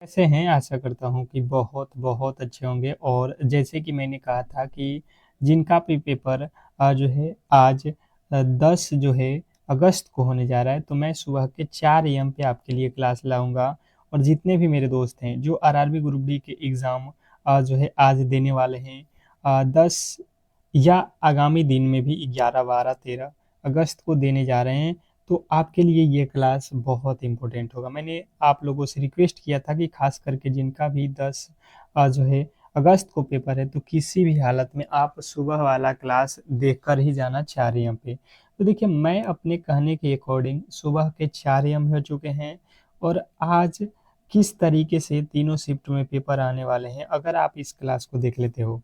कैसे हैं? आशा करता हूँ कि बहुत बहुत अच्छे होंगे। और जैसे कि मैंने कहा था कि जिनका भी पेपर जो है आज 10 जो है अगस्त को होने जा रहा है, तो मैं सुबह के 4 एम पे आपके लिए क्लास लाऊंगा। और जितने भी मेरे दोस्त हैं जो आरआरबी ग्रुप डी के एग्ज़ाम जो है आज देने वाले हैं 10 या आगामी दिन में भी 11 12 13 अगस्त को देने जा रहे हैं, तो आपके लिए ये क्लास बहुत इम्पोर्टेंट होगा। मैंने आप लोगों से रिक्वेस्ट किया था कि खास करके जिनका भी 10 जो है अगस्त को पेपर है, तो किसी भी हालत में आप सुबह वाला क्लास देखकर ही जाना 4 एम पे। तो देखिए, मैं अपने कहने के अकॉर्डिंग सुबह के 4 एम हो चुके हैं। और आज किस तरीके से तीनों शिफ्ट में पेपर आने वाले हैं, अगर आप इस क्लास को देख लेते हो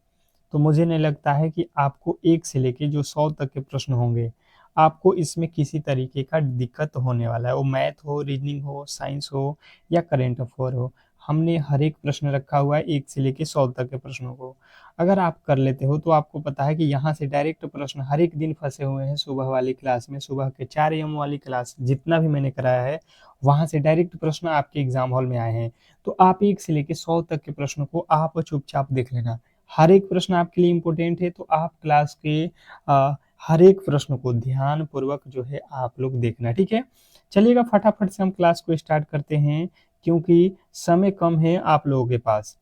तो मुझे नहीं लगता है कि आपको 1 से लेके जो 100 तक के प्रश्न होंगे, आपको इसमें किसी तरीके का दिक्कत होने वाला है। वो मैथ हो, रीजनिंग हो, साइंस हो या करंट अफेयर हो। हमने हर एक प्रश्न रखा हुआ है 1 से लेके 100 तक के प्रश्नों को। अगर आप कर लेते हो तो आपको पता है कि यहाँ से डायरेक्ट प्रश्न हर एक दिन फँसे हुए हैं सुबह वाली क्लास में। सुबह के 4 एम वाली क्लास जितना भी मैंने कराया है, वहाँ से डायरेक्ट प्रश्न आपके एग्ज़ाम हॉल में आए हैं। तो आप 1 से लेके 100 तक के प्रश्नों को आप चुपचाप देख लेना। हर एक प्रश्न आपके लिए इम्पोर्टेंट है, तो आप क्लास के हर एक प्रश्न को ध्यान पूर्वक जो है आप लोग देखना, ठीक है? चलिएगा, फटाफट से हम क्लास को स्टार्ट करते हैं, क्योंकि समय कम है आप लोगों के पास।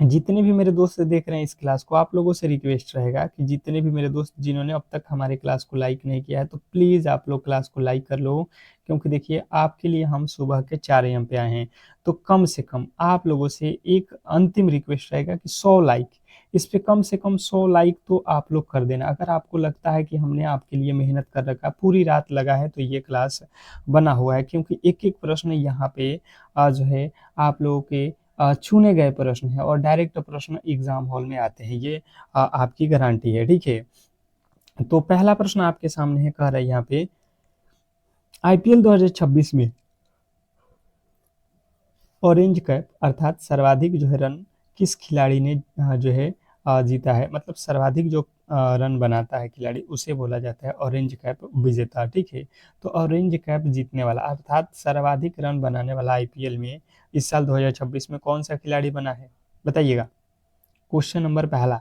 जितने भी मेरे दोस्त देख रहे हैं इस क्लास को, आप लोगों से रिक्वेस्ट रहेगा कि जितने भी मेरे दोस्त जिन्होंने अब तक हमारे क्लास को लाइक नहीं किया है, तो प्लीज़ आप लोग क्लास को लाइक कर लो। क्योंकि देखिए, आपके लिए हम सुबह के 4 एम पे आए हैं, तो कम से कम आप लोगों से एक अंतिम रिक्वेस्ट रहेगा कि 100 लाइक, इस पे कम से कम 100 लाइक तो आप लोग कर देना। अगर आपको लगता है कि हमने आपके लिए मेहनत कर रखा है, पूरी रात लगा है, तो ये क्लास बना हुआ है, क्योंकि एक-एक प्रश्न यहाँ पे जो है आप लोगों के चुने गए प्रश्न हैं और डायरेक्ट प्रश्न एग्जाम हॉल में आते हैं। ये आपकी गारंटी है, ठीक है? तो पहला प्रश्न आपके सामने है, कह रहा है यहाँ पे आईपीएल 2026 में ऑरेंज कैप अर्थात सर्वाधिक जो है रन किस खिलाड़ी ने जो है जीता है। मतलब सर्वाधिक जो रन बनाता है खिलाड़ी, उसे बोला जाता है ऑरेंज कैप विजेता, ठीक है? तो ऑरेंज कैप जीतने वाला अर्थात सर्वाधिक रन बनाने वाला आईपीएल में इस साल 2026 में कौन सा खिलाड़ी बना है, बताइएगा। क्वेश्चन नंबर पहला।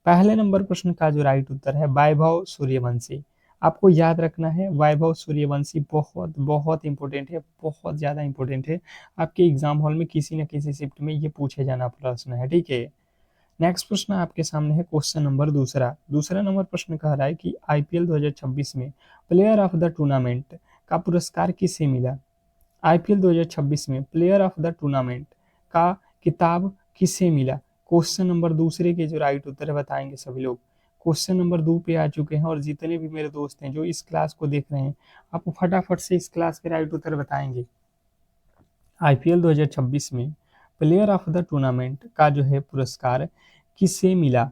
पहले नंबर प्रश्न का जो राइट उत्तर है वैभव सूर्यवंशी। आपको याद रखना है, वैभव सूर्यवंशी बहुत बहुत इंपॉर्टेंट है, बहुत ज़्यादा इंपॉर्टेंट है। आपके एग्जाम हॉल में किसी न किसी शिफ्ट में ये पूछे जाना प्रश्न है, ठीक है? नेक्स्ट प्रश्न आपके सामने है, क्वेश्चन नंबर दूसरा। दूसरा नंबर प्रश्न कह रहा है कि आईपीएल 2026 में प्लेयर ऑफ द टूर्नामेंट का पुरस्कार किसे मिला। आईपीएल 2026 में प्लेयर ऑफ द टूर्नामेंट का किताब किसे मिला। क्वेश्चन नंबर दूसरे के जो राइट उत्तर है बताएंगे सभी लोग। क्वेश्चन नंबर 2 पे आ चुके हैं, और जितने भी मेरे दोस्त हैं जो इस क्लास को देख रहे हैं, आप फटाफट से इस क्लास के राइट उत्तर बताएंगे। आईपीएल 2026 में प्लेयर ऑफ द टूर्नामेंट का जो है पुरस्कार किसे मिला।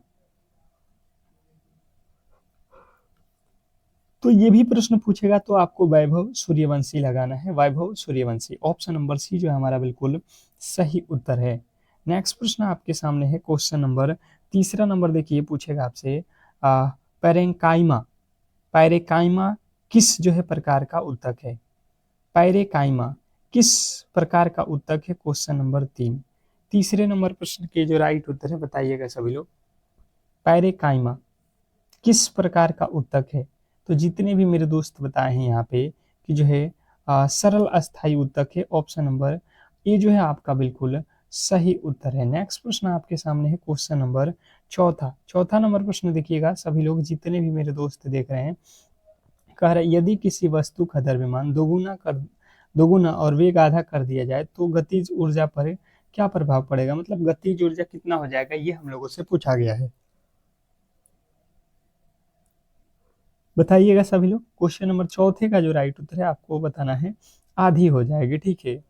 तो ये भी प्रश्न पूछेगा तो आपको वैभव सूर्यवंशी लगाना है, Vaibhav Suryavanshi. Option number C जो है हमारा बिल्कुल सही उत्तर है। नेक्स्ट प्रश्न आपके सामने है, क्वेश्चन नंबर तीसरा नंबर देखिए, पूछेगा आपसे पैरेंकाइमा। पैरेकाइमा किस जो है प्रकार का उत्तक है। पैरेकाइमा किस प्रकार का उत्तक है, क्वेश्चन नंबर 3। तीसरे नंबर प्रश्न के जो राइट उत्तर है बताइएगा सभी लोग। पैरेकाइमा किस प्रकार का उत्तक है। तो जितने भी मेरे दोस्त बताए हैं यहाँ पे कि जो है सरल अस्थाई उत्तक है, ऑप्शन नंबर ए जो है आपका बिल्कुल सही उत्तर है। नेक्स्ट प्रश्न आपके सामने है, क्वेश्चन नंबर चौथा। चौथा नंबर प्रश्न देखिएगा सभी लोग, जितने भी मेरे दोस्त देख रहे हैं। कह रहे यदि किसी वस्तु का द्रव्यमान दोगुना और वेग आधा कर दिया जाए तो गतिज ऊर्जा पर क्या प्रभाव पड़ेगा। मतलब गतिज ऊर्जा कितना हो जाएगा, ये हम लोगों से पूछा गया है। बताइएगा सभी लोग। क्वेश्चन नंबर चौथे का जो राइट उत्तर है आपको बताना है, आधी हो जाएगी, ठीक है?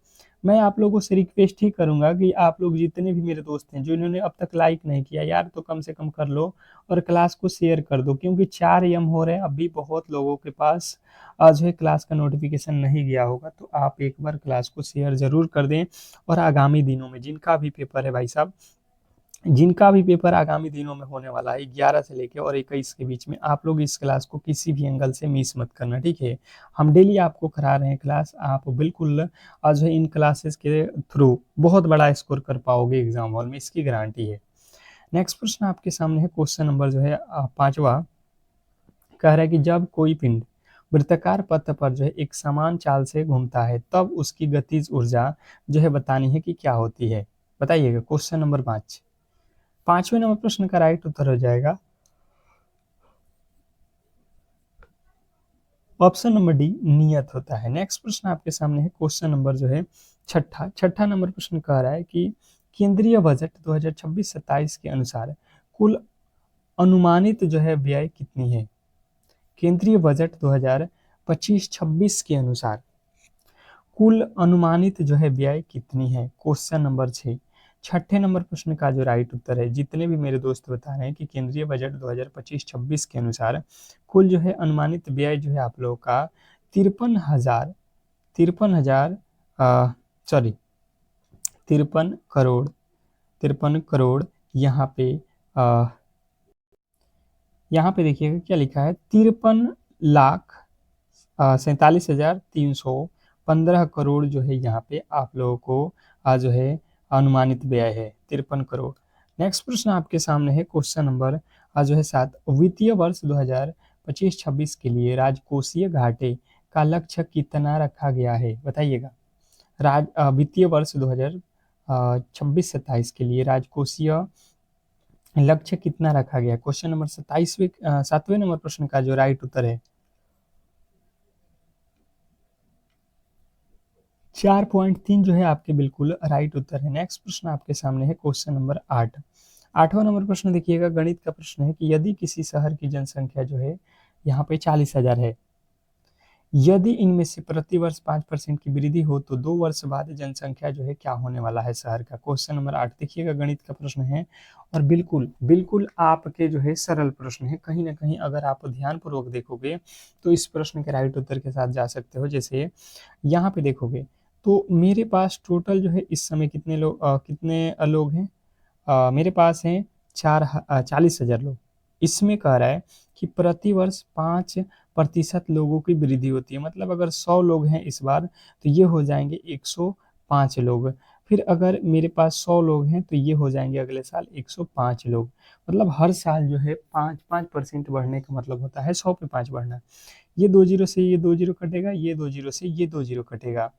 मैं आप लोगों से रिक्वेस्ट ही करूंगा कि आप लोग जितने भी मेरे दोस्त हैं जो इन्होंने अब तक लाइक नहीं किया यार, तो कम से कम कर लो और क्लास को शेयर कर दो, क्योंकि 4 एम हो रहे हैं, अभी बहुत लोगों के पास आज जो है क्लास का नोटिफिकेशन नहीं गया होगा। तो आप एक बार क्लास को शेयर जरूर कर दें। और आगामी दिनों में जिनका भी पेपर है भाई साहब, जिनका भी पेपर आगामी दिनों में होने वाला है 11 से लेके और 21 के बीच में, आप लोग इस क्लास को किसी भी एंगल से मिस मत करना, ठीक है। हम डेली आपको करा रहे हैं क्लास, आप बिल्कुल जो है इन क्लासेस के थ्रू बहुत बड़ा स्कोर कर पाओगे एग्जाम हॉल में, इसकी गारंटी है। नेक्स्ट प्रश्न आपके सामने है, क्वेश्चन नंबर जो है 5वां, कह रहा है कि जब कोई पिंड वृत्ताकार पथ पर जो है एक समान चाल से घूमता है तब उसकी गतिज ऊर्जा जो है बतानी है कि क्या होती है। बताइएगा, क्वेश्चन नंबर 5। 5वें नंबर प्रश्न का राइट उत्तर हो जाएगा ऑप्शन नंबर डी, नियत होता है। नेक्स्ट प्रश्न आपके सामने है, क्वेश्चन नंबर जो है छठा नंबर प्रश्न कह रहा है कि केंद्रीय बजट 2026-27 के अनुसार कुल अनुमानित जो है व्यय कितनी है। केंद्रीय बजट 2025-26 के अनुसार कुल अनुमानित जो है व्यय कितनी है, क्वेश्चन नंबर 6। छठे नंबर प्रश्न का जो राइट उत्तर है, जितने भी मेरे दोस्त बता रहे हैं कि केंद्रीय बजट 2025-26 के अनुसार कुल जो है अनुमानित व्यय जो है आप लोगों का 53,000 सॉरी 53 करोड़ यहाँ पे देखिएगा क्या लिखा है, 53,47,315 करोड़ जो है यहाँ पे आप लोगों को जो है अनुमानित व्यय है 53 करोड़। नेक्स्ट प्रश्न आपके सामने है, क्वेश्चन नंबर जो है 7, वित्तीय वर्ष 2025-26 के लिए राजकोषीय घाटे का लक्ष्य कितना रखा गया है, बताइएगा। वित्तीय वर्ष 2026-27 के लिए राजकोषीय लक्ष्य कितना रखा गया है, क्वेश्चन नंबर 7वें नंबर प्रश्न का जो राइट उत्तर है 4.3 जो है आपके बिल्कुल राइट उत्तर है। नेक्स्ट प्रश्न आपके सामने है, क्वेश्चन नंबर 8। 8वां नंबर प्रश्न देखिएगा, गणित का प्रश्न है कि यदि किसी शहर की जनसंख्या जो है यहाँ पे 40,000 है, यदि इनमें से प्रति वर्ष 5% की वृद्धि हो तो 2 वर्ष बाद जनसंख्या जो है क्या होने वाला है शहर का। क्वेश्चन नंबर 8 देखिएगा, गणित का प्रश्न है और बिल्कुल बिल्कुल आपके जो है सरल प्रश्न है। कहीं ना कहीं अगर आप ध्यानपूर्वक देखोगे तो इस प्रश्न के राइट उत्तर के साथ जा सकते हो। जैसे यहाँ पे देखोगे तो मेरे पास टोटल जो है इस समय कितने लोग हैं, मेरे पास हैं 40,000 लोग। इसमें कह रहा है कि प्रति वर्ष 5% लोगों की वृद्धि होती है, मतलब अगर 100 लोग हैं इस बार तो ये हो जाएंगे 105 लोग। फिर अगर मेरे पास 100 लोग हैं तो ये हो जाएंगे अगले साल 105 लोग। मतलब हर साल जो है 5% बढ़ने का मतलब होता है 100 पे 5 बढ़ना। ये 2 जीरो से ये 2 जीरो कटेगा, ये 2 जीरो से ये 2 जीरो कटेगा।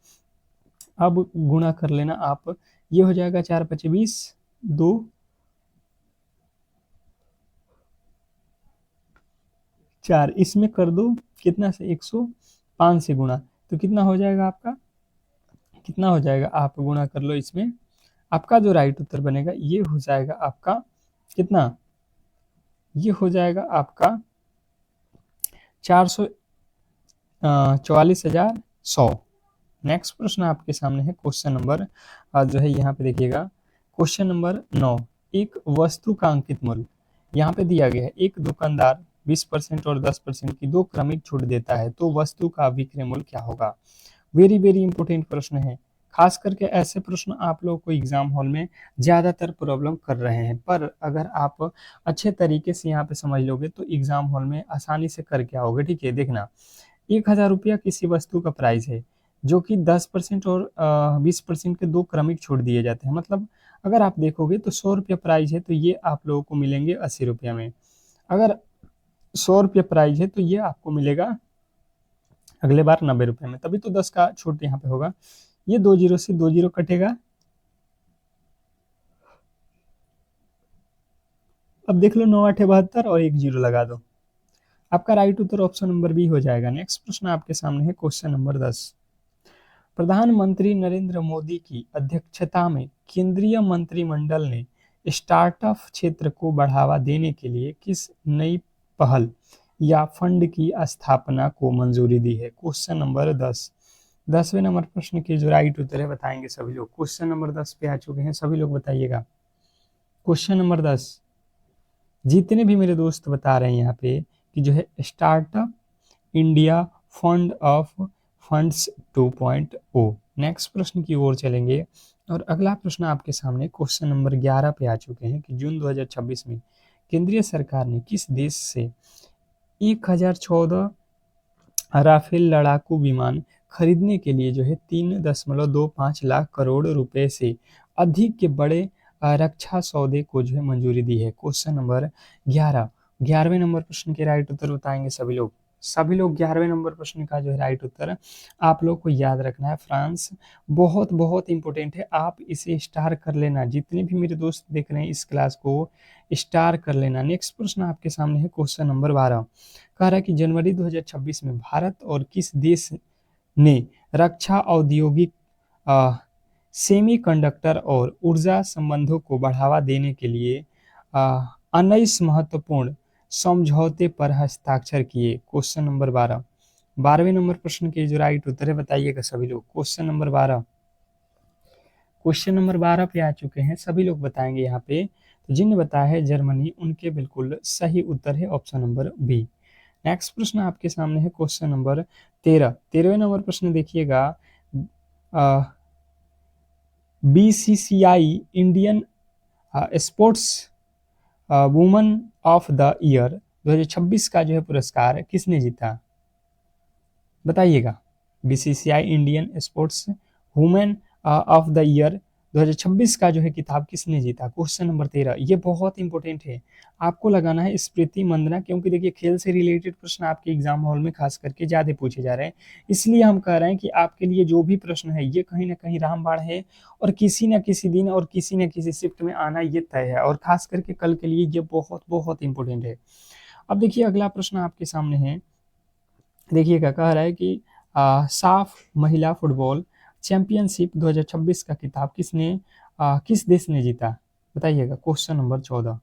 अब गुणा कर लेना आप, ये हो जाएगा 4 पचे 20, 2 4, इसमें कर दो कितना से 105 से गुणा, तो कितना हो जाएगा आपका, कितना हो जाएगा आप गुणा कर लो इसमें। आपका जो राइट उत्तर बनेगा ये हो जाएगा आपका कितना, ये हो जाएगा आपका 444,100। नेक्स्ट प्रश्न आपके सामने है, क्वेश्चन नंबर जो है यहाँ पे देखिएगा, क्वेश्चन नंबर 9। एक वस्तु का अंकित मूल्य यहाँ पे दिया गया है, एक दुकानदार 20% और 10% की दो क्रमिक छूट देता है तो वस्तु का विक्रय मूल्य क्या होगा। वेरी वेरी इंपॉर्टेंट प्रश्न है। खास करके ऐसे प्रश्न आप लोगों को एग्जाम हॉल में ज्यादातर प्रॉब्लम कर रहे हैं, पर अगर आप अच्छे तरीके से यहाँ पे समझ लोगे तो एग्जाम हॉल में आसानी से करके आओगे, ठीक है। देखना, 1,000 रुपया किसी वस्तु का प्राइस है जो कि 10% और 20% के दो क्रमिक छूट दिए जाते हैं। मतलब अगर आप देखोगे तो 100 रुपया प्राइस है तो ये आप लोगों को मिलेंगे 80 रुपया में। अगर 100 रुपया प्राइस है तो ये आपको मिलेगा अगले बार 90 रुपये में, तभी तो 10 का छूट यहाँ पे होगा। ये 2 जीरो से 2 जीरो कटेगा। अब देख लो 9 8 72 और 1 जीरो लगा दो, आपका राइट उत्तर ऑप्शन नंबर बी हो जाएगा। नेक्स्ट प्रश्न आपके सामने है, क्वेश्चन नंबर 10। प्रधानमंत्री नरेंद्र मोदी की अध्यक्षता में केंद्रीय मंत्रिमंडल ने स्टार्टअप क्षेत्र को बढ़ावा देने के लिए किस नई पहल या फंड की स्थापना को मंजूरी दी है। Question number 10। 10वें नंबर प्रश्न के जो राइट उत्तर है बताएंगे सभी लोग। क्वेश्चन नंबर 10 पे आ चुके हैं, सभी लोग बताइएगा। क्वेश्चन नंबर 10, जितने भी मेरे दोस्त बता रहे हैं यहाँ पे कि जो है startup India fund of funds 2.0। Next प्रश्न की ओर चलेंगे। और अगला प्रश्न आपके सामने क्वेश्चन नंबर 11 पे आ चुके हैं कि जून 2026 में केंद्रीय सरकार ने किस देश से 1014 राफेल लड़ाकू विमान खरीदने के लिए जो है 3.25 लाख करोड़ रुपए से अधिक के बड़े रक्षा सौदे को जो है मंजूरी दी है। क्वेश्चन नंबर 11, 11वें नंबर प्रश्न के राइट उत्तर बताएंगे सभी लोग 11वें नंबर प्रश्न का जो है राइट उत्तर आप लोग को याद रखना है। फ्रांस बहुत बहुत इंपॉर्टेंट है, आप इसे स्टार कर लेना। जितने भी मेरे दोस्त देख रहे हैं इस क्लास को स्टार कर लेना। नेक्स्ट प्रश्न आपके सामने है क्वेश्चन नंबर 12, कह रहा है कि जनवरी 2026 में भारत और किस देश ने रक्षा औद्योगिक सेमीकंडक्टर और ऊर्जा संबंधों को बढ़ावा देने के लिए 19 महत्वपूर्ण समझौते पर हस्ताक्षर किए। क्वेश्चन नंबर 12, 12वें नंबर प्रश्न के जो राइट उत्तर है बताइएगा सभी लोग। क्वेश्चन नंबर 12, क्वेश्चन नंबर 12 पे आ चुके हैं, सभी लोग बताएंगे यहाँ पे। तो जिन्हें बताया है जर्मनी, उनके बिल्कुल सही उत्तर है ऑप्शन नंबर बी। नेक्स्ट प्रश्न आपके सामने है क्वेश्चन नंबर 13, 13वें नंबर प्रश्न देखिएगा। BCCI Indian sports woman of the year 2026 का जो है पुरस्कार किसने जीता बताइएगा। BCCI Indian sports women of the year 2026 का जो है किताब किसने जीता। क्वेश्चन नंबर 13, ये बहुत इंपॉर्टेंट है, आपको लगाना है स्मृति मंदना, क्योंकि देखिए खेल से रिलेटेड प्रश्न आपके एग्जाम हॉल में खास करके ज्यादा पूछे जा रहे हैं। इसलिए हम कह रहे हैं कि आपके लिए जो भी प्रश्न है ये कहीं ना कहीं रामबाण है और किसी न किसी दिन और किसी न किसी शिफ्ट में आना ये तय है, और खास करके कल के लिए ये बहुत बहुत इंपॉर्टेंट है। अब देखिए अगला प्रश्न आपके सामने है, देखिएगा कह रहा है कि साफ महिला फुटबॉल चैंपियनशिप 2026 का खिताब किस देश ने जीता बताइएगा। क्वेश्चन नंबर 14,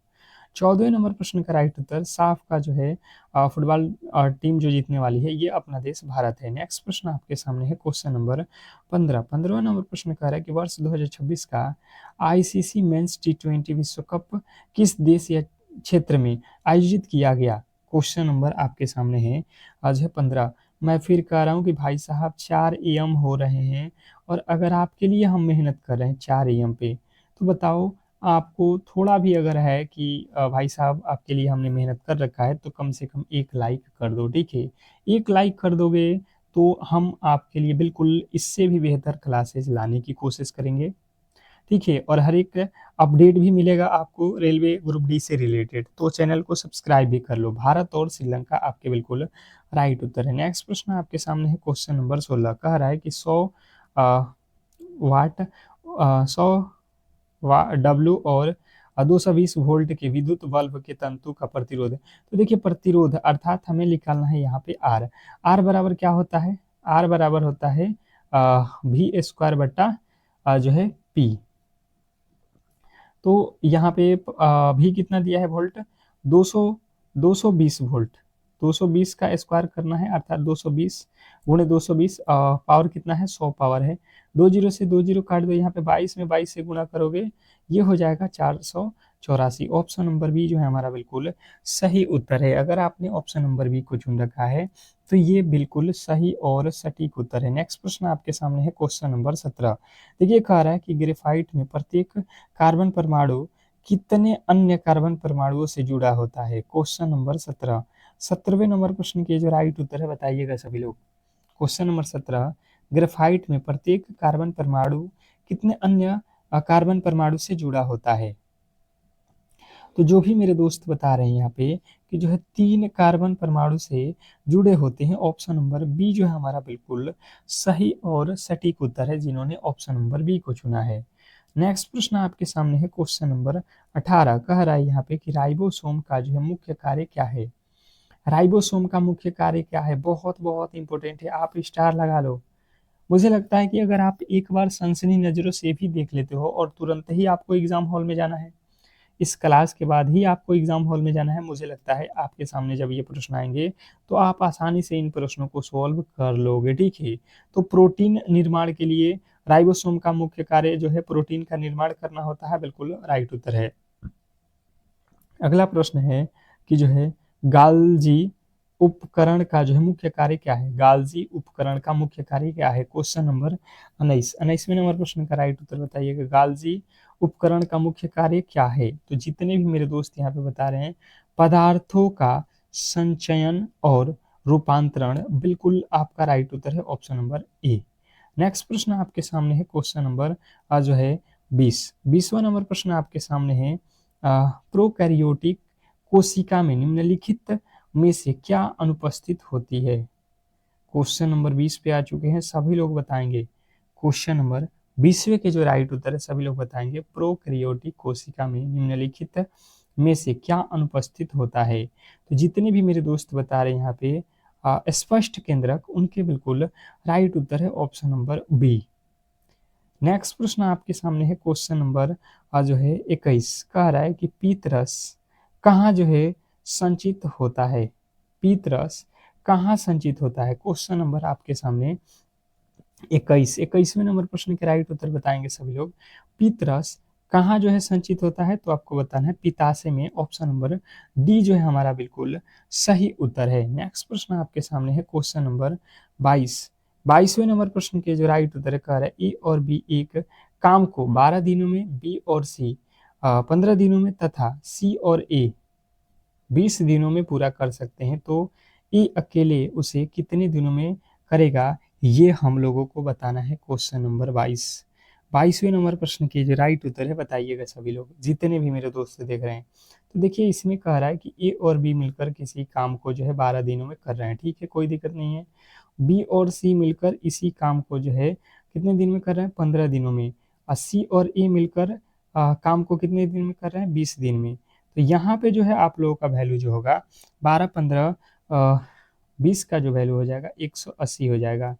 14वें नंबर प्रश्न का राइट उत्तर साफ का जो है फुटबॉल टीम जो जीतने वाली है ये अपना देश भारत है। नेक्स्ट प्रश्न आपके सामने है क्वेश्चन नंबर 15, 15वां नंबर प्रश्न कह रहा है कि वर्ष 2026 का आईसीसी मेंस टी20 विश्व कप किस देश या क्षेत्र में आयोजित किया गया। क्वेश्चन नंबर आपके सामने है आज है 15। मैं फिर कह रहा हूँ कि भाई साहब 4 AM हो रहे हैं, और अगर आपके लिए हम मेहनत कर रहे हैं 4 AM पे, तो बताओ आपको थोड़ा भी अगर है कि भाई साहब आपके लिए हमने मेहनत कर रखा है तो कम से कम एक लाइक कर दो, ठीक है। एक लाइक कर दोगे तो हम आपके लिए बिल्कुल इससे भी बेहतर क्लासेज लाने की कोशिश करेंगे, ठीक है। और हर एक अपडेट भी मिलेगा आपको रेलवे ग्रुप डी से रिलेटेड, तो चैनल को सब्सक्राइब भी कर लो। भारत और श्रीलंका आपके बिल्कुल राइट उत्तर है। नेक्स्ट प्रश्न आपके सामने है क्वेश्चन नंबर 16, कह रहा है कि 100 वाट 100 डब्ल्यू और 220 वोल्ट के विद्युत बल्ब के तंतु का प्रतिरोध है। तो देखिए प्रतिरोध अर्थात हमें निकालना है यहाँ पे आर। आर बराबर क्या होता है, आर बराबर होता है भी स्क्वायर बट्टा जो है पी। तो यहाँ पे भी कितना दिया है वोल्ट 200 220 वोल्ट, 220 का स्क्वायर करना है अर्थात 220 गुणे 220 पावर कितना है 100 पावर है। 20 से 20 काट दो, यहाँ पे 22 में 22 से गुणा करोगे ये हो जाएगा 484। ऑप्शन नंबर बी जो है हमारा बिल्कुल सही उत्तर है। अगर आपने ऑप्शन नंबर बी को चुन रखा है तो ये बिल्कुल सही और सटीक उत्तर है। नेक्स्ट प्रश्न आपके सामने है क्वेश्चन नंबर 17, देखिए कह रहा है कि ग्रेफाइट में प्रत्येक कार्बन परमाणु कितने अन्य कार्बन परमाणुओं से जुड़ा होता है। क्वेश्चन नंबर 17, 17वें नंबर प्रश्न के जो राइट उत्तर है बताइएगा सभी लोग। क्वेश्चन नंबर 17, ग्रेफाइट में प्रत्येक कार्बन परमाणु कितने अन्य कार्बन परमाणु से जुड़ा होता है। तो जो भी मेरे दोस्त बता रहे हैं यहाँ पे कि जो है 3 कार्बन परमाणु से जुड़े होते हैं, ऑप्शन नंबर बी जो है हमारा बिल्कुल सही और सटीक उत्तर है, जिन्होंने ऑप्शन नंबर बी को चुना है। नेक्स्ट प्रश्न आपके सामने है क्वेश्चन नंबर 18, कह रहा है यहाँ पे कि राइबोसोम का जो है मुख्य कार्य क्या है। राइबोसोम का मुख्य कार्य क्या है, बहुत बहुत इंपॉर्टेंट है, आप स्टार लगा लो। मुझे लगता है कि अगर आप एक बार सनसनी नजरों से भी देख लेते हो और तुरंत ही आपको एग्जाम हॉल में जाना है, इस क्लास के बाद ही आपको एग्जाम हॉल में जाना है, मुझे लगता है आपके सामने जब ये प्रश्न आएंगे तो आप आसानी से इन प्रश्नों को सॉल्व कर लोगे, ठीक है। तो प्रोटीन निर्माण के लिए राइबोसोम का मुख्य कार्य जो है प्रोटीन का निर्माण करना होता है, बिल्कुल राइट उत्तर है। अगला प्रश्न है कि जो है गाल्जी उपकरण का जो है मुख्य कार्य क्या है? गाल्जी उपकरण का मुख्य कार्य क्या है? Question number 19। 19वें नंबर प्रश्न का राइट उत्तर बताइएगा। गाल्जी उपकरण का मुख्य कार्य क्या है? तो जितने भी मेरे दोस्त यहाँ पे बता रहे हैं, पदार्थों का संचयन और रूपांतरण, बिल्कुल आपका राइट उत्तर है ऑप्शन नंबर ए। नेक्स्ट प्रश्न आपके सामने है क्वेश्चन नंबर जो है 20। 20वां नंबर प्रश्न आपके सामने है, प्रोकैरियोटिक कोशिका में निम्नलिखित में से क्या अनुपस्थित होती है? क्वेश्चन नंबर 20 पे आ चुके हैं, सभी लोग बताएंगे। क्वेश्चन नंबर 20वें के जो राइट उत्तर है सभी लोग बताएंगे। प्रोकैरियोटिक कोशिका में निम्नलिखित में से क्या अनुपस्थित होता है? तो जितने भी मेरे दोस्त बता रहे हैं यहाँ पे स्पष्ट केंद्रक, उनके बिल्कुल राइट उत्तर है ऑप्शन नंबर बी। नेक्स्ट प्रश्न आपके सामने है क्वेश्चन नंबर जो है 21। कह रहा है कि पीतरस कहाँ जो है संचित होता है? पीतरस कहाँ संचित होता है? क्वेश्चन नंबर आपके सामने 21। 21वें नंबर प्रश्न के राइट उत्तर बताएंगे सभी लोग। पीतरस कहाँ जो है संचित होता है? तो आपको बताना है पिताशय में, ऑप्शन नंबर डी जो है हमारा बिल्कुल सही उत्तर है। नेक्स्ट प्रश्न आपके सामने है क्वेश्चन नंबर 22। 22वें नंबर प्रश्न के जो राइट उत्तर है, कह रहा है ए और बी एक काम को 12 दिनों में, बी और सी 15 दिनों में तथा सी और ए 20 दिनों में पूरा कर सकते हैं, तो ए अकेले उसे कितने दिनों में करेगा? ये हम लोगों को बताना है। Question number 22। 22वें नंबर प्रश्न के जो राइट उत्तर है बताइएगा सभी लोग, जितने भी मेरे दोस्त देख रहे हैं। तो देखिए इसमें कह रहा है कि ए और बी मिलकर किसी काम को जो है 12 दिनों में कर रहे हैं, ठीक है, कोई दिक्कत नहीं है। बी और सी मिलकर इसी काम को जो है कितने दिन में कर रहे हैं? 15 दिनों में। और सी और ए मिलकर काम को कितने दिन में कर रहे हैं? 20 दिन में। तो यहाँ पे जो है आप लोगों का वैल्यू जो होगा 12, 15, 20 का जो वैल्यू हो जाएगा 180 हो जाएगा।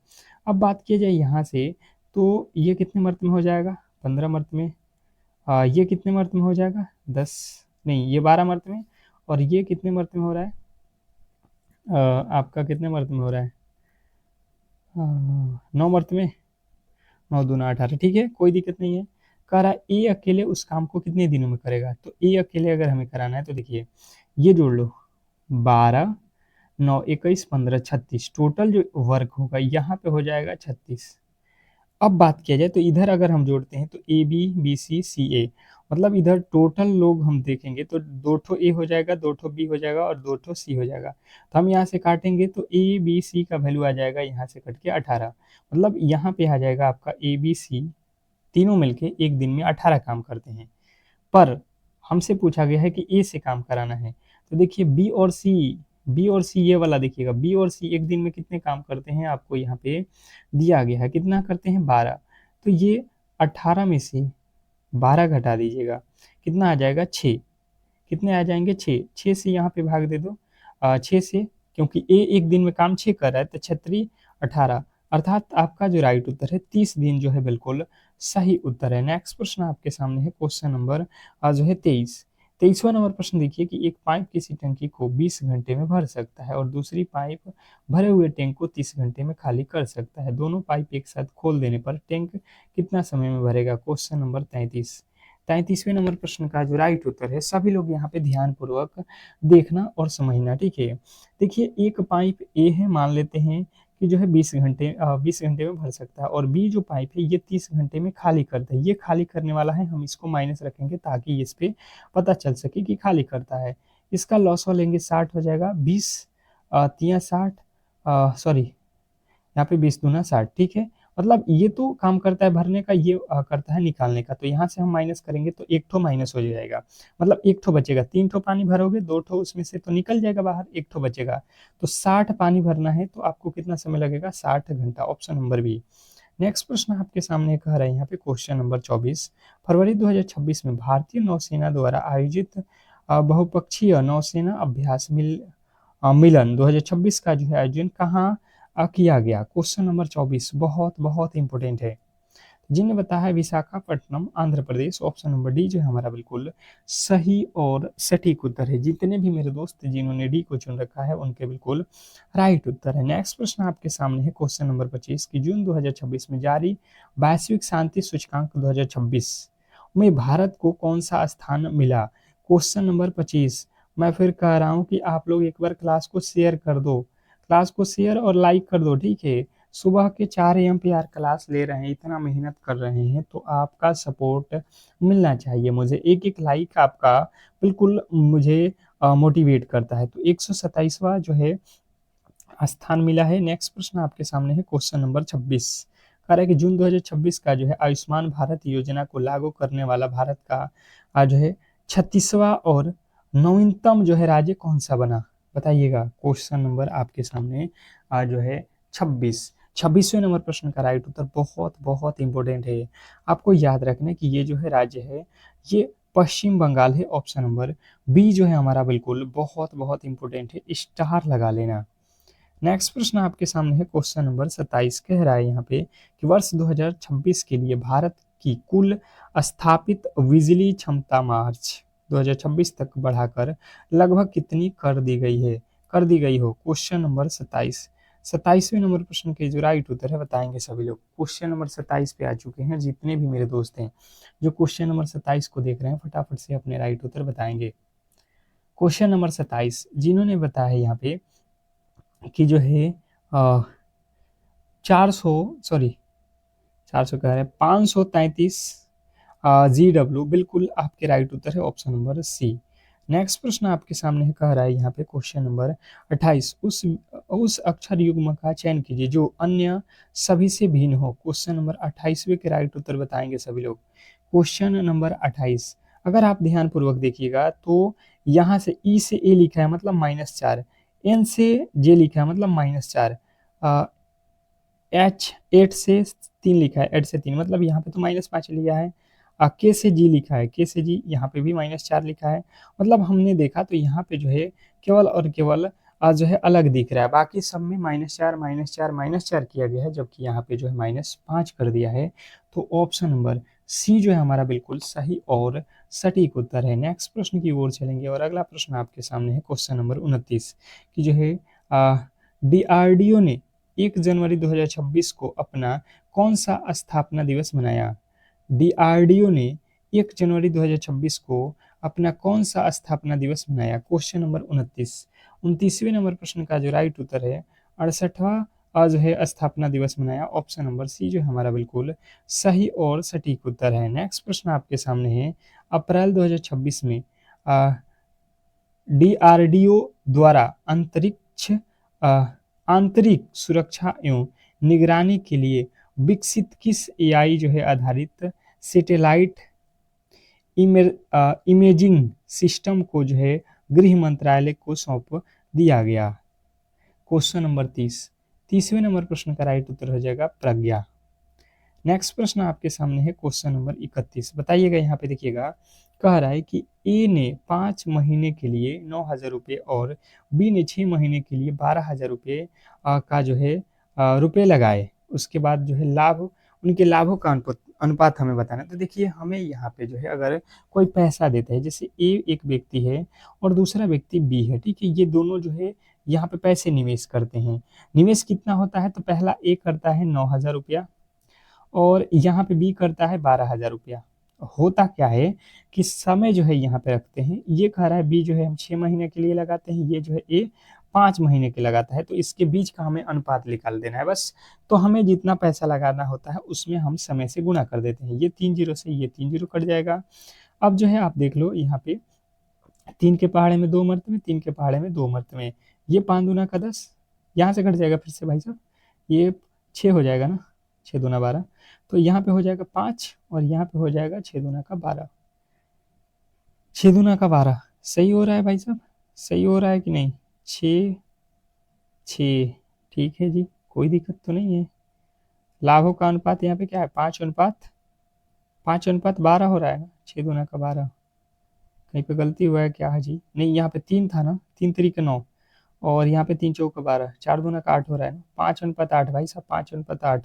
अब बात किया जाए यहाँ से, तो ये कितने मर्त में हो जाएगा? 15 मर्त में। ये कितने मर्त में हो जाएगा? 10 नहीं, ये 12 मर्त में। और ये कितने मर्त में हो रहा है? आपका कितने मर्त में हो रहा है? 9 मर्त में। 9 दूना 18, ठीक है, कोई दिक्कत नहीं है। कह रहा है ए अकेले उस काम को कितने दिनों में करेगा? तो ए अकेले अगर हमें कराना है तो देखिए ये जोड़ लो, 12, 9, 21, 15, 36, टोटल जो वर्क होगा यहाँ पे हो जाएगा 36। अब बात किया जाए तो इधर अगर हम जोड़ते हैं तो ए बी, बी सी, सी ए, मतलब इधर टोटल लोग हम देखेंगे तो 2 ठो ए हो जाएगा, 2 ठो बी हो जाएगा और 2 ठो सी हो जाएगा। तो हम यहाँ से काटेंगे तो ए बी सी का वैल्यू आ जाएगा यहाँ से कट के 18। मतलब यहाँ पे आ जाएगा आपका ए बी सी तीनों मिलके एक दिन में 18 काम करते हैं। पर हमसे पूछा गया है कि ए से काम कराना है, तो देखिए बी और सी ये वाला देखिएगा, बी और सी एक दिन में कितने काम करते हैं आपको यहाँ पे दिया गया है, कितना करते हैं? 12। तो ये 18 में से 12 घटा दीजिएगा, कितना आ जाएगा? 6। कितने आ जाएंगे? 6। 6 से यहाँ पे भाग दे दो 6 से, क्योंकि ए एक दिन में काम 6 कर रहा है, तो 6 18, अर्थात आपका जो राइट उत्तर है 30 दिन जो है बिल्कुल सही उत्तर है। नेक्स्ट प्रश्न आपके सामने है क्वेश्चन नंबर जो है 23। 23वां नंबर प्रश्न देखिए कि एक पाइप किसी टंकी को 20 घंटे में भर सकता है और दूसरी पाइप भरे हुए टैंक को 30 घंटे में खाली कर सकता है। दोनों पाइप एक साथ खोल देने पर टैंक कितना समय में भरेगा? Question number 33। 33वें नंबर प्रश्न का जो राइट उत्तर है, सभी लोग यहाँ पे ध्यानपूर्वक देखना और समझना, ठीक है। देखिए एक पाइप ए है, मान लेते हैं कि जो है 20 घंटे में भर सकता है, और बी जो पाइप है ये 30 घंटे में खाली करता है। ये खाली करने वाला है, हम इसको माइनस रखेंगे ताकि इस पे पता चल सके कि खाली करता है। इसका लॉस लेंगे 60 हो जाएगा, 20 तिया 60, सॉरी यहाँ पे 20 दूना 60, ठीक है। मतलब ये तो काम करता है भरने का, ये करता है निकालने का। तो यहाँ से हम माइनस करेंगे तो एक ठो माइनस हो जाएगा, मतलब एक ठो बचेगा। 3 ठो पानी भरोगे, 2 ठो उसमें से तो निकल जाएगा बाहर, एक ठो बचेगा। तो 60 पानी भरना है तो आपको कितना समय लगेगा? 60 घंटा, ऑप्शन नंबर बी। नेक्स्ट प्रश्न आपके सामने कह रहा है यहाँ पे क्वेश्चन नंबर 24। फरवरी 2026 में भारतीय नौसेना द्वारा आयोजित बहुपक्षीय नौसेना अभ्यास मिलन 2026 का जो है आयोजन कहाँ किया गया? क्वेश्चन नंबर 24 बहुत बहुत इंपॉर्टेंट है। जिन्हें बताया है Visakhapatnam, Andhra Pradesh, option number D जो है हमारा बिल्कुल सही और सटीक उत्तर है। जितने भी मेरे दोस्त जिन्होंने डी को चुन रखा है उनके बिल्कुल राइट उत्तर है। नेक्स्ट प्रश्न आपके सामने है क्वेश्चन नंबर 25 की जून 2026 में जारी वैश्विक शांति सूचकांक 2026 में भारत को कौन सा स्थान मिला? क्वेश्चन नंबर 25, मैं फिर कह रहा हूँ कि आप लोग एक बार क्लास को शेयर कर दो, क्लास को शेयर और लाइक कर दो, ठीक है। सुबह के 4 AM पे यार क्लास ले रहे हैं, इतना मेहनत कर रहे हैं, तो आपका सपोर्ट मिलना चाहिए मुझे। एक एक लाइक आपका बिल्कुल मुझे मोटिवेट करता है। तो 127वां जो है स्थान मिला है। नेक्स्ट प्रश्न आपके सामने है, क्वेश्चन नंबर 26। कह रहा है कि जून 2026 का जो है आयुष्मान भारत योजना को लागू करने वाला भारत का जो है 36वां और नवीनतम जो है राज्य कौन सा बना, बताइएगा। क्वेश्चन नंबर आपके सामने जो है 26वें नंबर प्रश्न का राइट उत्तर बहुत बहुत इंपॉर्टेंट है। आपको याद रखना कि ये जो है राज्य है, ये पश्चिम बंगाल है। ऑप्शन नंबर बी जो है हमारा बिल्कुल बहुत बहुत इंपॉर्टेंट है, स्टार लगा लेना। नेक्स्ट प्रश्न आपके सामने है, क्वेश्चन नंबर 27। कह रहा है यहाँ पे कि वर्ष 2026 के लिए भारत की कुल स्थापित बिजली क्षमता मार्च 2026 तक बढ़ाकर लगभग कितनी कर दी गई हो। Question number 27। 27वें नंबर प्रश्न के जो राइट उत्तर है बताएंगे सभी लोग। क्वेश्चन नंबर 27 पे आ चुके हैं जितने भी मेरे दोस्त हैं जो क्वेश्चन नंबर 27 को देख रहे हैं, फटाफट से अपने राइट उत्तर बताएंगे। क्वेश्चन नंबर 27 जिन्होंने बताया है यहाँ पे कि जो है 400 सॉरी 400 कह रहे हैं 533 GW बिल्कुल आपके राइट उत्तर है, ऑप्शन नंबर सी। नेक्स्ट प्रश्न आपके सामने है, कह रहा है यहाँ पे क्वेश्चन नंबर 28। उस अक्षर युग्म का चयन कीजिए जो अन्य सभी से भिन्न हो। क्वेश्चन नंबर 28वें के राइट उत्तर बताएंगे सभी लोग। क्वेश्चन नंबर 28 अगर आप ध्यान पूर्वक देखिएगा तो यहाँ से ई से ए लिखा है मतलब -4, एन से जे लिखा है मतलब -4, एच 8 से 3 लिखा है, 8 से 3 मतलब यहाँ पे तो -5 लिया है। के से जी लिखा है, के से जी यहाँ पे भी -4 लिखा है। मतलब हमने देखा तो यहाँ पे जो है केवल और केवल जो है अलग दिख रहा है, बाकी सब में -4 -4 -4 किया गया है, जबकि यहाँ पे जो है -5 कर दिया है। तो ऑप्शन नंबर सी जो है हमारा बिल्कुल सही और सटीक उत्तर है। नेक्स्ट प्रश्न की ओर चलेंगे और अगला प्रश्न आपके सामने है, क्वेश्चन नंबर 29 की जो है DRDO ने 1 जनवरी 2026 को अपना कौन सा स्थापना दिवस मनाया। DRDO ने 1 जनवरी 2026 को अपना कौन सा स्थापना दिवस मनाया। Question number 29। 29वें नंबर प्रश्न का जो राइट उत्तर है 68वां जो है स्थापना दिवस मनाया। ऑप्शन नंबर सी जो है हमारा बिल्कुल सही और सटीक उत्तर है। नेक्स्ट प्रश्न आपके सामने है, अप्रैल 2026 में DRDO द्वारा अंतरिक्ष आंतरिक सुरक्षा एवं निगरानी के लिए विकसित किस AI जो है आधारित सैटेलाइट इमेजिंग सिस्टम को जो है गृह मंत्रालय को सौंप दिया गया। क्वेश्चन नंबर 30वें नंबर प्रश्न का राइट उत्तर हो जाएगा प्रज्ञा। नेक्स्ट प्रश्न आपके सामने है, क्वेश्चन नंबर 31। बताइएगा यहाँ पे देखिएगा, कह रहा है कि ए ने 5 महीने के लिए 9,000 रुपये और बी ने 6 महीने के लिए 12,000 रुपये का जो है रुपये लगाए। उसके बाद जो है उनके लाभों का अनुपात हमें बताना। तो देखिए हमें यहाँ पे जो है अगर कोई पैसा देता है, जैसे ए एक व्यक्ति है और दूसरा व्यक्ति बी है, ठीक है, ये दोनों जो है यहाँ पे पैसे निवेश करते हैं। निवेश कितना होता है, तो पहला ए करता है 9,000 रुपया और यहाँ पे बी करता है 12,000 रुपया। होता क्या है कि समय जो है यहाँ पे रखते हैं, ये कह रहा है बी जो है हम 6 महीने के लिए लगाते हैं, ये जो है ए 5 महीने के लगाता है, तो इसके बीच का हमें अनुपात निकाल देना है बस। तो हमें जितना पैसा लगाना होता है उसमें हम समय से गुणा कर देते हैं। ये 3 जीरो से ये 3 जीरो कट जाएगा। अब जो है आप देख लो यहाँ पे 3 के पहाड़े में 2 मरतबे, 3 के पहाड़े में 2 मरतबे, ये 5 दूना का 10, यहाँ से घट जाएगा फिर से भाई साहब, ये 6 हो जाएगा ना, 6 दूना 12, तो यहाँ पे हो जाएगा 5 और यहाँ पे हो जाएगा 6 दूना का 12, 6 दूना का 12। सही हो रहा है भाई साहब, सही हो रहा है कि नहीं। 6 6 ठीक है जी, कोई दिक्कत तो नहीं है। लाभों का अनुपात यहाँ पे क्या है, 5:12 हो रहा है ना, 6 दूना का 12। कहीं पे गलती हुआ है क्या है जी, नहीं यहाँ पे 3 था ना, 3 तरीके 9 और यहाँ पे 3 चौका 12, 4 दूना का 8 हो रहा है ना, 5:8 भाई साहब, 5:8।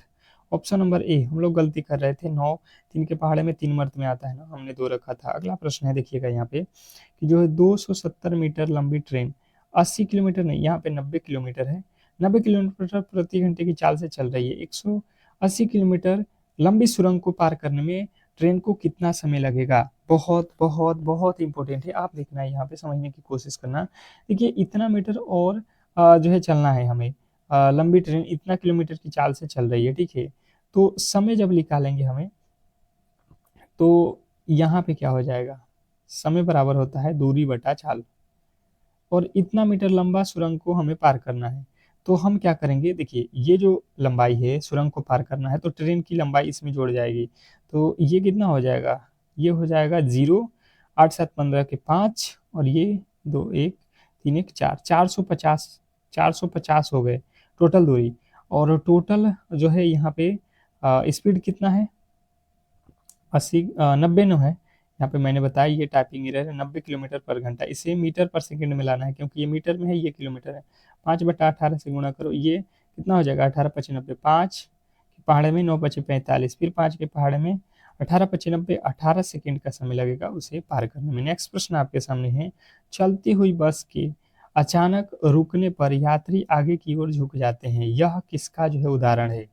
ऑप्शन नंबर ए हम लोग गलती कर रहे थे, 9 3 के पहाड़े में 3 मर्द में आता है ना, हमने 2 रखा था। अगला प्रश्न है देखिएगा यहाँ पे कि जो है 270 मीटर लंबी ट्रेन 80 किलोमीटर नहीं, यहाँ पे 90 किलोमीटर है, 90 किलोमीटर प्रति घंटे की चाल से चल रही है। 180 किलोमीटर लंबी सुरंग को पार करने में ट्रेन को कितना समय लगेगा। बहुत बहुत बहुत इंपॉर्टेंट है। आप देखना है यहाँ पे, समझने की कोशिश करना। देखिए इतना मीटर और जो है चलना है हमें, लंबी ट्रेन इतना किलोमीटर की चाल से चल रही है, ठीक है। तो समय जब निकालेंगे हमें, तो यहाँ पे क्या हो जाएगा, समय बराबर होता है दूरी बटा चाल, और इतना मीटर लंबा सुरंग को हमें पार करना है। तो हम क्या करेंगे, देखिए ये जो लंबाई है सुरंग को पार करना है, तो ट्रेन की लंबाई इसमें जोड़ जाएगी। तो ये कितना हो जाएगा, ये हो जाएगा 0, 8 7 15 के 5, और ये 2 1 3 1 4, 450, 450 हो गए टोटल दूरी। और टोटल जो है यहाँ पे स्पीड कितना है, 80 90 नो है। यहाँ पे मैंने बताया ये टाइपिंग एरर है, 90 किलोमीटर पर घंटा। इसे मीटर पर सेकंड में लाना है, क्योंकि ये मीटर में है, ये किलोमीटर है। 5/18 से गुणा करो, ये कितना हो जाएगा, 18×5 = 90। 5 के पहाड़े में 9×5 = 45, फिर 5 के पहाड़े में 18×5 = 90, 18 सेकंड का समय लगेगा उसे पार करने में। नेक्स्ट प्रश्न आपके सामने है, चलती हुई बस के अचानक रुकने पर यात्री आगे की ओर झुक जाते हैं, यह किसका जो है उदाहरण है।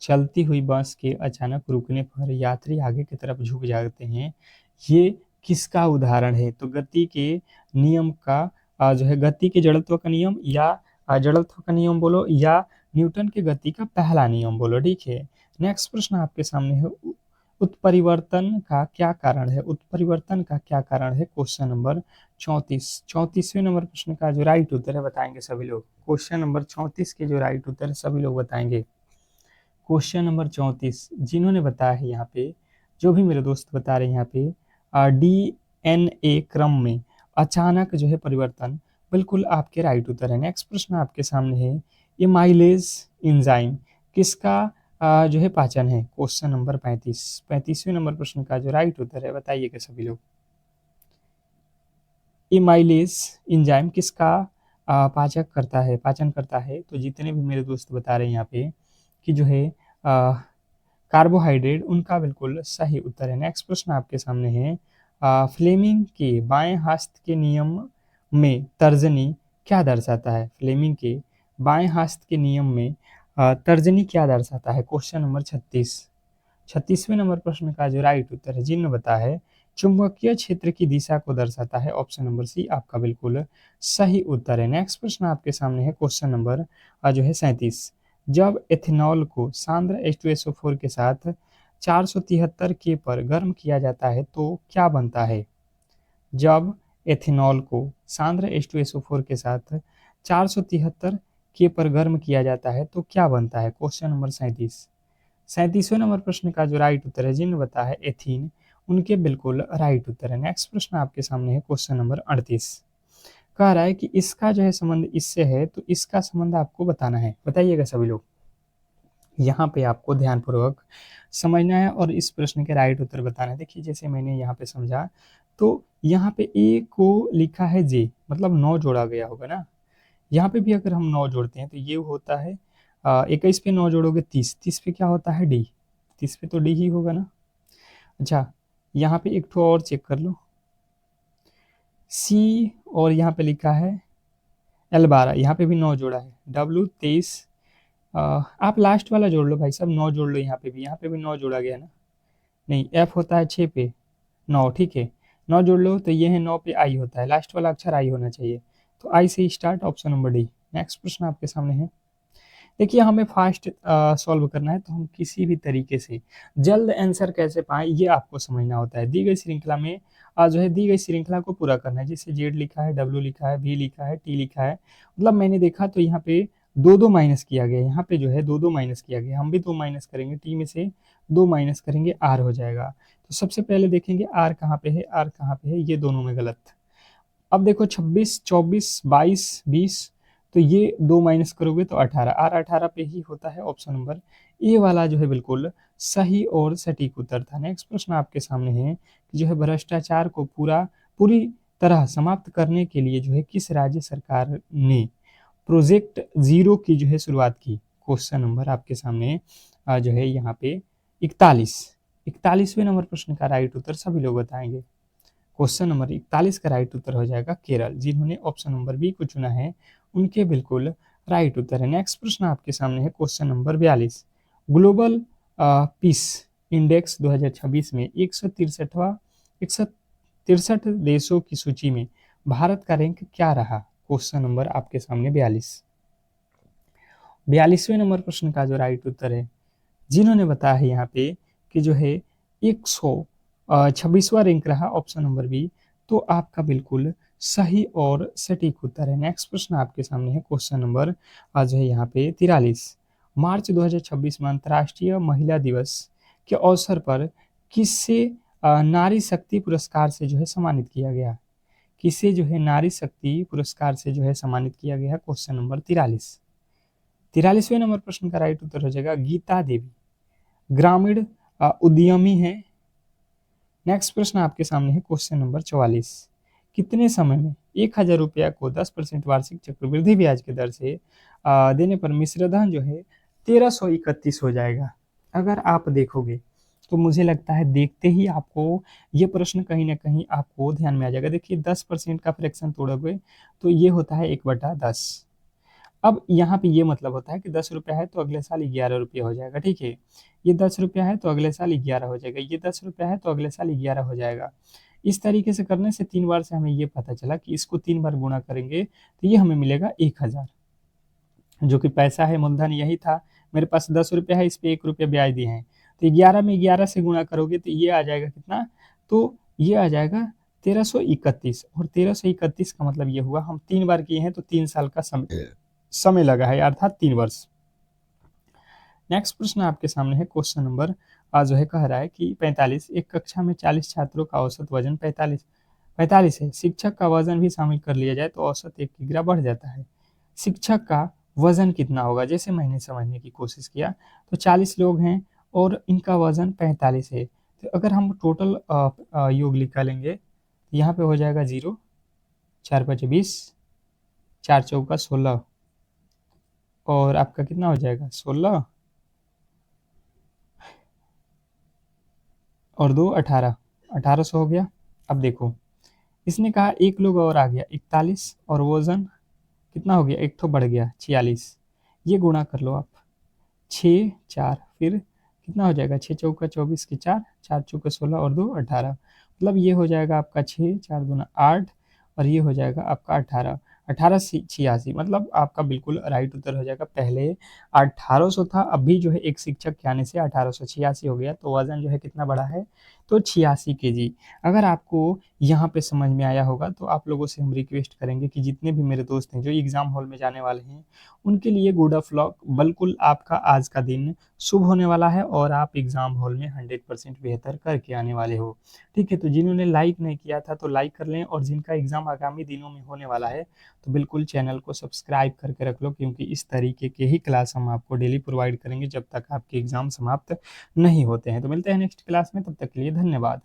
चलती हुई बस के अचानक रुकने पर यात्री आगे की तरफ झुक जाते हैं, ये किसका उदाहरण है। तो गति के नियम का जो है, गति के जड़त्व का नियम, या जड़त्व का नियम बोलो, या न्यूटन के गति का पहला नियम बोलो, ठीक है। नेक्स्ट प्रश्न आपके सामने है, उत्परिवर्तन का क्या कारण है। उत्परिवर्तन का क्या कारण है, क्वेश्चन नंबर 34। 34वें नंबर प्रश्न का जो राइट उत्तर है बताएंगे सभी लोग। क्वेश्चन नंबर 34 के जो राइट उत्तर है सभी लोग बताएंगे। क्वेश्चन नंबर 34 जिन्होंने बताया है यहाँ पे, जो भी मेरे दोस्त बता रहे हैं यहाँ पे, डीएनए क्रम में अचानक जो है परिवर्तन, बिल्कुल आपके राइट उत्तर है। नेक्स्ट प्रश्न आपके सामने है, एमाइलेज एंजाइम किसका जो है पाचन है। Question number 35। 35वें नंबर प्रश्न का जो राइट उत्तर है बताइएगा सभी लोग। एमाइलेज एंजाइम किसका पाचन करता है। तो जितने भी मेरे दोस्त बता रहे हैं यहाँ पे कि जो है कार्बोहाइड्रेट, उनका बिल्कुल सही उत्तर है। नेक्स्ट प्रश्न आपके सामने है, फ्लेमिंग के बाएं हस्त के नियम में तर्जनी क्या दर्शाता है। फ्लेमिंग के बाएं हस्त के नियम में तर्जनी क्या दर्शाता है। Question number 36। 36वें नंबर प्रश्न का जो राइट उत्तर है, जिन्होंने बताया है, चुंबकीय क्षेत्र की दिशा को दर्शाता है। ऑप्शन नंबर सी आपका बिल्कुल सही उत्तर है। नेक्स्ट प्रश्न आपके सामने है, क्वेश्चन नंबर जो है 37। जब एथेनॉल को सांद्र H2SO4 के साथ 473 के पर गर्म किया जाता है तो क्या बनता है। जब एथेनॉल को सांद्र H2SO4 के साथ 473 के पर गर्म किया जाता है तो क्या बनता है। Question number 37। 37वें नंबर प्रश्न का जो राइट उत्तर है, जिन्होंने बताया है एथीन, उनके बिल्कुल राइट उत्तर है। नेक्स्ट प्रश्न आपके सामने है, क्वेश्चन नंबर 38। कह रहा है कि इसका जो है संबंध इससे है, तो इसका संबंध आपको बताना है। बताइएगा सभी लोग। यहाँ पे आपको ध्यानपूर्वक समझना है और इस प्रश्न के राइट उत्तर बताना है। देखिए जैसे मैंने यहाँ पे समझा, तो यहाँ पे ए को लिखा है जे, मतलब 9 जोड़ा गया होगा ना। यहाँ पे भी अगर हम 9 जोड़ते हैं तो ये होता है 21 पे 9 जोड़ोगे 30, 30 पे क्या होता है डी, 30 पे तो डी ही होगा ना। अच्छा, यहाँ पे एक ठो और चेक कर लो, सी, और यहाँ पे लिखा है L12, यहाँ पे भी 9 जोड़ा है, W 23। आप लास्ट वाला जोड़ लो भाई साहब, 9 जोड़ लो, यहाँ पे भी 9 जोड़ा गया ना। नहीं, F होता है 6 पे 9, ठीक है, 9 जोड़ लो, तो ये है 9 पे आई होता है, लास्ट वाला अक्षर आई होना चाहिए, तो आई से start, option number D. Next प्रश्न आपके सामने है, देखिए हमें फास्ट सॉल्व करना है, तो हम किसी भी तरीके से जल्द आंसर कैसे पाएं ये आपको समझना होता है। दी गई श्रृंखला में जो है दी गई श्रृंखला को पूरा करना है, जैसे जेड लिखा है, डब्ल्यू लिखा है, वी लिखा है, टी लिखा है, मतलब मैंने देखा तो यहाँ पे 2-2 माइनस किया गया, यहाँ पे जो है 2-2 माइनस किया गया, हम भी 2 माइनस करेंगे, टी में से 2 माइनस करेंगे, आर हो जाएगा। तो सबसे पहले देखेंगे आर कहाँ पे है, आर कहाँ पे है, ये दोनों में गलत। अब देखो 26, 24, 22, 20, तो ये 2 माइनस करोगे तो 18, आर 18 पे ही होता है, ऑप्शन नंबर ए वाला जो है बिल्कुल सही और सटीक उत्तर था। नेक्स्ट प्रश्न आपके सामने है कि जो है भ्रष्टाचार को पूरी तरह समाप्त करने के लिए जो है किस राज्य सरकार ने प्रोजेक्ट जीरो की जो है शुरुआत की। क्वेश्चन नंबर आपके सामने जो है यहाँ पे 41वें नंबर प्रश्न का राइट उत्तर सभी लोग बताएंगे। क्वेश्चन नंबर 41 का राइट उत्तर हो जाएगा केरल। जिन्होंने ऑप्शन नंबर बी को चुना है उनके बिल्कुल राइट उत्तर है। नेक्स्ट प्रश्न आपके सामने है, question number 42। Global peace index 2026 में 163वां 163 देशों की सूची में भारत का रैंक क्या रहा? क्वेश्चन नंबर आपके सामने 42वें नंबर प्रश्न का जो राइट उत्तर है, जिन्होंने बताया है यहाँ पे कि जो है 126वां रैंक रहा ऑप्शन नंबर बी, तो आपका बिल्कुल सही और सटीक उत्तर है। नेक्स्ट प्रश्न आपके सामने है क्वेश्चन नंबर जो है यहाँ पे 43। मार्च 2026 में अंतर्राष्ट्रीय महिला दिवस के अवसर पर किसे नारी शक्ति पुरस्कार से जो है सम्मानित किया गया? किसे जो है नारी शक्ति पुरस्कार से जो है सम्मानित किया गया? क्वेश्चन नंबर 43वें नंबर प्रश्न का राइट उत्तर हो जाएगा गीता देवी, ग्रामीण उद्यमी है। नेक्स्ट प्रश्न आपके सामने है क्वेश्चन नंबर 44। कितने समय में 1000 रुपया को 10% वार्षिक चक्रवृद्धि ब्याज की दर से देने पर मिश्रधन जो है 1331 हो जाएगा? अगर आप देखोगे तो मुझे लगता है देखते ही आपको ये प्रश्न कहीं ना कहीं आपको ध्यान में आ जाएगा। देखिए 10% का फ्रैक्शन तोड़ोगे तो ये होता है 1/10। अब यहाँ पे ये मतलब होता है कि 10 रुपया है तो अगले साल 11 रुपया हो जाएगा, ठीक है। ये 10 रुपया है तो अगले साल 11 हो जाएगा, ये 10 रुपया है तो अगले साल 11 हो जाएगा। इस तरीके से करने से 3 बार से हमें ये पता चला कि इसको 3 बार गुणा करेंगे तो ये हमें मिलेगा 1000, जो कि पैसा है, मूलधन यही था। मेरे पास 10 रुपया है, इस पे 1 रुपया ब्याज दिए हैं, तो 11 में 11 से गुणा करोगे तो ये आ जाएगा कितना? तो ये आ जाएगा 1331, और 1331 का मतलब ये हुआ हम 3 बार किए हैं तो 3 साल का समय लगा है, अर्थात 3 वर्ष। नेक्स्ट प्रश्न आपके सामने है क्वेश्चन नंबर जो है कह रहा है कि 45। एक कक्षा में 40 छात्रों का औसत वजन 45 है। शिक्षक का वजन भी शामिल कर लिया जाए तो औसत 1 किग्रा बढ़ जाता है। शिक्षक का वजन कितना होगा? जैसे मैंने समझने की कोशिश किया तो 40 लोग हैं और इनका वजन 45 है, तो अगर हम टोटल योग निकालेंगे तो यहाँ पे हो जाएगा 0, 4 5 20, 4 चौका 16, और आपका कितना हो जाएगा 16 और 2 18, 1800 हो गया। अब देखो इसने कहा एक लोग और आ गया 41, और वजन कितना हो गया? एक तो बढ़ गया 46। ये गुणा कर लो आप, 6 4, फिर कितना हो जाएगा? 6 चौका 24 की 4, 4 चौका 16 और 2 18, मतलब ये हो जाएगा आपका 6 4 दूना 8, और ये हो जाएगा आपका 18, 1886, मतलब आपका बिल्कुल राइट उत्तर हो जाएगा। पहले 1800 था, अभी जो है एक शिक्षक के आने से 1886 हो गया, तो वजन जो है कितना बढ़ा है? तो 86 kg। अगर आपको यहाँ पे समझ में आया होगा तो आप लोगों से हम रिक्वेस्ट करेंगे कि जितने भी मेरे दोस्त हैं जो एग्जाम हॉल में जाने वाले हैं उनके लिए गुड ऑफ लक। बिल्कुल आपका आज का दिन शुभ होने वाला है और आप एग्जाम हॉल में 100% बेहतर करके आने वाले हो, ठीक है। तो जिन्होंने लाइक नहीं किया था तो लाइक कर लें, और जिनका एग्जाम आगामी दिनों में होने वाला है तो बिल्कुल चैनल को सब्सक्राइब करके रख लो, क्योंकि इस तरीके के ही क्लास हम आपको डेली प्रोवाइड करेंगे जब तक आपके एग्जाम समाप्त नहीं होते हैं। तो मिलते हैं नेक्स्ट क्लास में, तब तक के लिए धन्यवाद।